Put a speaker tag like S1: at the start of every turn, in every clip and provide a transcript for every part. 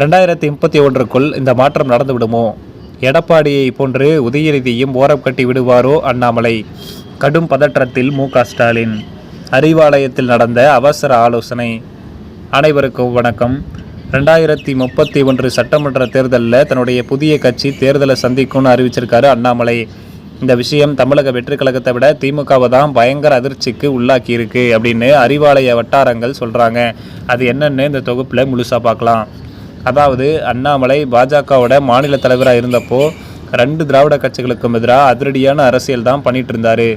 S1: 2031க்குள் இந்த மாற்றம் நடந்துவிடுமோ? எடப்பாடியை போன்று உதயநிதியும் ஓரம் கட்டி விடுவாரோ அண்ணாமலை? கடும் பதற்றத்தில் மு.க. ஸ்டாலின். அறிவாலயத்தில் நடந்த அவசர ஆலோசனை. அனைவருக்கும் வணக்கம். 2031 சட்டமன்ற தேர்தலில் தன்னுடைய புதிய கட்சி தேர்தலை சந்திக்கும்னு அறிவிச்சிருக்காரு அண்ணாமலை. இந்த விஷயம் தமிழக வெற்றி கழகத்தை விட திமுகவை தான் பயங்கர அதிர்ச்சிக்கு உள்ளாக்கி இருக்கு அப்படின்னு அறிவாலய வட்டாரங்கள் சொல்றாங்க. அது என்னன்னு இந்த தொகுப்பில் முழுசா பார்க்கலாம். அதாவது அண்ணாமலை பாஜகவோட மாநில தலைவராக இருந்தப்போ 2 திராவிட கட்சிகளுக்கும் எதிராக அதிரடியான அரசியல் தான் பண்ணிட்டு இருந்தாரு.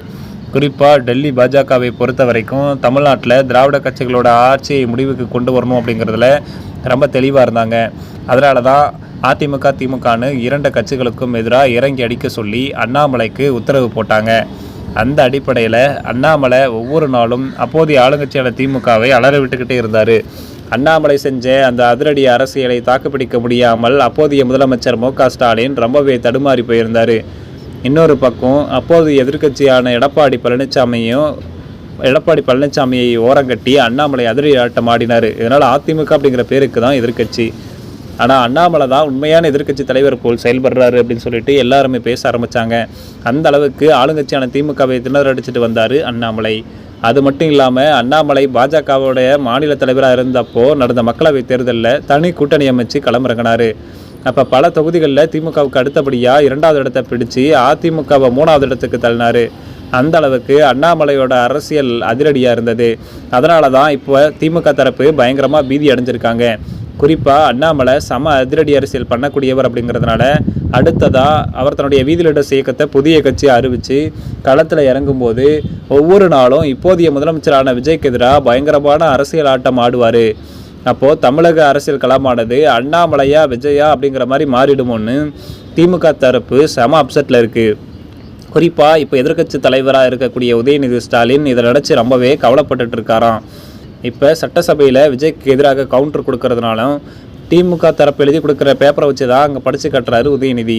S1: குறிப்பாக டெல்லி பாஜகவை பொறுத்த வரைக்கும் தமிழ்நாட்டில் திராவிட கட்சிகளோட ஆட்சியை முடிவுக்கு கொண்டு வரணும் அப்படிங்கிறதுல ரொம்ப தெளிவாக இருந்தாங்க. அதனால தான் அதிமுக திமுகன்னு 2 கட்சிகளுக்கும் எதிராக இறங்கி அடிக்க சொல்லி அண்ணாமலைக்கு உத்தரவு போட்டாங்க. அந்த அடிப்படையில் அண்ணாமலை ஒவ்வொரு நாளும் அப்போதைய ஆளுங்கட்சியான திமுகவை அலற விட்டுக்கிட்டே இருந்தார். அண்ணாமலை செஞ்ச அந்த அதிரடி அரசியலை தாக்குப்பிடிக்க முடியாமல் அப்போதைய முதலமைச்சர் மு.க. ஸ்டாலின் ரொம்பவே தடுமாறி போயிருந்தார். இன்னொரு பக்கம் அப்போது எதிர்க்கட்சியான எடப்பாடி பழனிசாமியை ஓரங்கட்டி அண்ணாமலை அதிரடி ஆட்டம் ஆடினார். இதனால் அதிமுக அப்படிங்கிற பேருக்கு தான் எதிர்க்கட்சி. ஆனால் அண்ணாமலை தான் உண்மையான எதிர்க்கட்சி தலைவர் போல் செயல்படுறாரு அப்படின்னு சொல்லிட்டு எல்லாருமே பேச ஆரம்பித்தாங்க. அந்த அளவுக்கு ஆளுங்கட்சியான திமுகவை திணறடிச்சிட்டு வந்தார் அண்ணாமலை. அது மட்டும் இல்லாமல் அண்ணாமலை பாஜகவோடைய மாநில தலைவராக இருந்தப்போ நடந்த மக்களவை தேர்தலில் தனி கூட்டணி அமைச்சு களமிறங்கினார். அப்போ பல தொகுதிகளில் திமுகவுக்கு அடுத்தபடியாக 2வது இடத்தை பிடிச்சி அதிமுகவை 3வது இடத்துக்கு தள்ளினார். அந்த அளவுக்கு அண்ணாமலையோட அரசியல் அதிரடியாக இருந்தது. அதனால தான் இப்போ திமுக தரப்பு பயங்கரமாக பீதி அடைஞ்சிருக்காங்க. குறிப்பாக அண்ணாமலை சம அதிரடி அரசியல் பண்ணக்கூடியவர் அப்படிங்கிறதுனால அடுத்ததாக அவர் தன்னுடைய வீதி லீடர்ஸ் இயக்கத்தை புதிய கட்சியை அறிவித்து களத்தில் இறங்கும்போது ஒவ்வொரு நாளும் இப்போதைய முதலமைச்சரான விஜய்க்கு எதிராக பயங்கரமான அரசியல் ஆட்டம் ஆடுவார். அப்போது தமிழக அரசியல் களமானது அண்ணாமலையா விஜயா அப்படிங்கிற மாதிரி மாறிடுமோன்னு திமுக தரப்பு செம அப்செட்டில் இருக்குது. குறிப்பாக இப்போ எதிர்க்கட்சி தலைவராக இருக்கக்கூடிய உதயநிதி ஸ்டாலின் இதை நினச்சி ரொம்பவே கவலைப்பட்டுட்டு இருக்காராம். இப்போ சட்டசபையில் விஜய்க்கு எதிராக கவுண்டர் கொடுக்கறதுனாலும் திமுக தரப்பு எழுதி கொடுக்குற பேப்பரை வச்சு தான் அங்கே படித்து கட்டுறாரு உதயநிதி.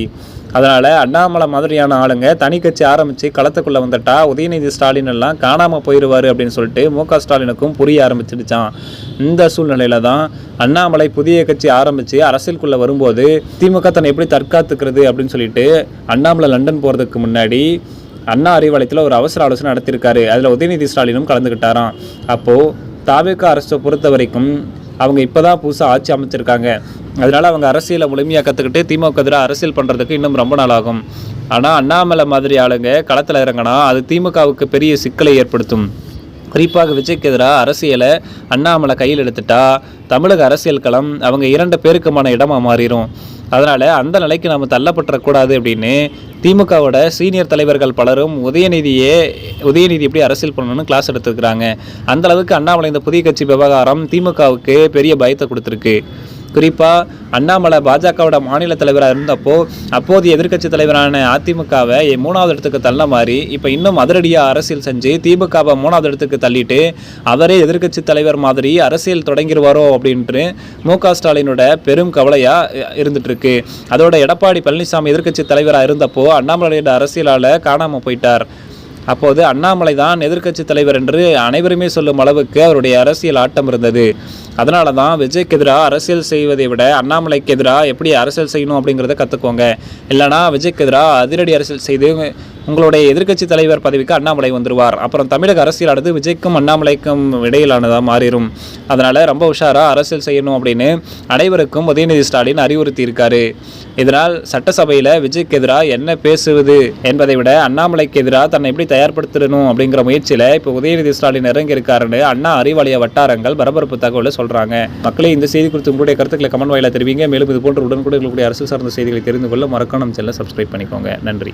S1: அதனால் அண்ணாமலை மாதிரியான ஆளுங்க தனி கட்சி ஆரம்பித்து களத்துக்குள்ளே வந்துட்டா உதயநிதி ஸ்டாலின் எல்லாம் காணாமல் போயிடுவார் அப்படின்னு சொல்லிட்டு மு.க. ஸ்டாலினுக்கும் புரிய ஆரம்பிச்சிடுச்சான். இந்த சூழ்நிலையில் தான் அண்ணாமலை புதிய கட்சி ஆரம்பித்து அரசியலுக்குள்ளே வரும்போது திமுக தன்னை எப்படி தற்காத்துக்கிறது அப்படின்னு சொல்லிட்டு அண்ணாமலை லண்டன் போகிறதுக்கு முன்னாடி அண்ணா அறிவாலயத்தில் ஒரு அவசர ஆலோசனை நடத்தியிருக்காரு. அதில் உதயநிதி ஸ்டாலினும் கலந்துக்கிட்டாராம். அப்போது தாவேகா அரசை பொறுத்த வரைக்கும் அவங்க இப்போ தான் புதுசாக ஆட்சி அமைச்சிருக்காங்க. அதனால் அவங்க அரசியலை முழுமையாக கற்றுக்கிட்டு திமுக எதிராக அரசியல் பண்ணுறதுக்கு இன்னும் ரொம்ப நாள் ஆகும். ஆனால் அண்ணாமலை மாதிரி ஆளுங்க களத்தில் இறங்கினா அது திமுகவுக்கு பெரிய சிக்கலை ஏற்படுத்தும். குறிப்பாக விஜய்க்கு எதிராக அரசியலை அண்ணாமலை கையில் எடுத்துட்டா தமிழக அரசியல் களம் அவங்க 2 பேருக்குமான இடமாக மாறிடும். அதனால் அந்த நிலைக்கு நம்ம தள்ளப்பட்டுறக்கூடாது அப்படின்னு திமுகவோட சீனியர் தலைவர்கள் பலரும் உதயநிதி எப்படி அரசியல் பண்ணணும்னு கிளாஸ் எடுத்துருக்குறாங்க. அந்தளவுக்கு அண்ணாமலை இந்த புதிய கட்சி விவகாரம் திமுகவுக்கு பெரிய பயத்தை கொடுத்துருக்கு. குறிப்பாக அண்ணாமலை பாஜகவோட மாநில தலைவராக இருந்தப்போ அப்போது எதிர்க்கட்சி தலைவரான அதிமுகவை 3வது இடத்துக்கு தள்ள மாதிரி இப்போ இன்னும் அதிரடியாக அரசியல் செஞ்சு திமுகவை 3வது இடத்துக்கு தள்ளிட்டு அவரே எதிர்க்கட்சி தலைவர் மாதிரி அரசியல் தொடங்கிடுவாரோ அப்படின்ட்டு மு.க. ஸ்டாலினோட பெரும் கவலையாக இருந்துட்டு இருக்கு. அதோட எடப்பாடி பழனிசாமி எதிர்க்கட்சி தலைவராக இருந்தப்போ அண்ணாமலையோட அரசியலால் காணாமல் போயிட்டார். அப்போது அண்ணாமலை தான் எதிர்க்கட்சி தலைவர் என்று அனைவருமே சொல்லும் அளவுக்கு அவருடைய அரசியல் ஆட்டம் இருந்தது. அதனால தான் விஜய்க்கு எதிராக அரசியல் செய்வதை விட அண்ணாமலைக்கு எதிராக எப்படி அரசியல் செய்யணும் அப்படிங்கிறத கற்றுக்கோங்க. இல்லைனா விஜய்க்கு எதிராக அதிரடி அரசியல் செய்து உங்களுடைய எதிர்க்கட்சி தலைவர் பதவிக்கு அண்ணாமலை வந்துடுவார். அப்புறம் தமிழக அரசியலானது விஜய்க்கும் அண்ணாமலைக்கும் இடையிலானதாக மாறிடும். அதனால் ரொம்ப உஷாராக அரசியல் செய்யணும் அப்படின்னு அனைவருக்கும் உதயநிதி ஸ்டாலின் அறிவுறுத்தி இருக்காரு. இதனால் சட்டசபையில் விஜய்க்கு எதிராக என்ன பேசுவது என்பதை விட அண்ணாமலைக்கு எதிராக தன்னை எப்படி தயார்படுத்தணும் அப்படிங்கிற முயற்சியில் இப்போ உதயநிதி ஸ்டாலின் இறங்கி இருக்காருன்னு அண்ணா அறிவாலய வட்டாரங்கள் பரபரப்பு தகவலை சொல்கிறாங்க. மக்களே, இந்த செய்தி குறித்து உங்களுடைய கருத்துக்களை கமெண்ட் வாயிலாக தெரிவிங்க. மேலும் இது போன்ற உடனுக்குடன் அரசு சார்ந்த செய்திகளை தெரிந்து கொள்ள மறக்காம நம்ம சேனலை சப்ஸ்கிரைப் பண்ணிக்கோங்க. நன்றி.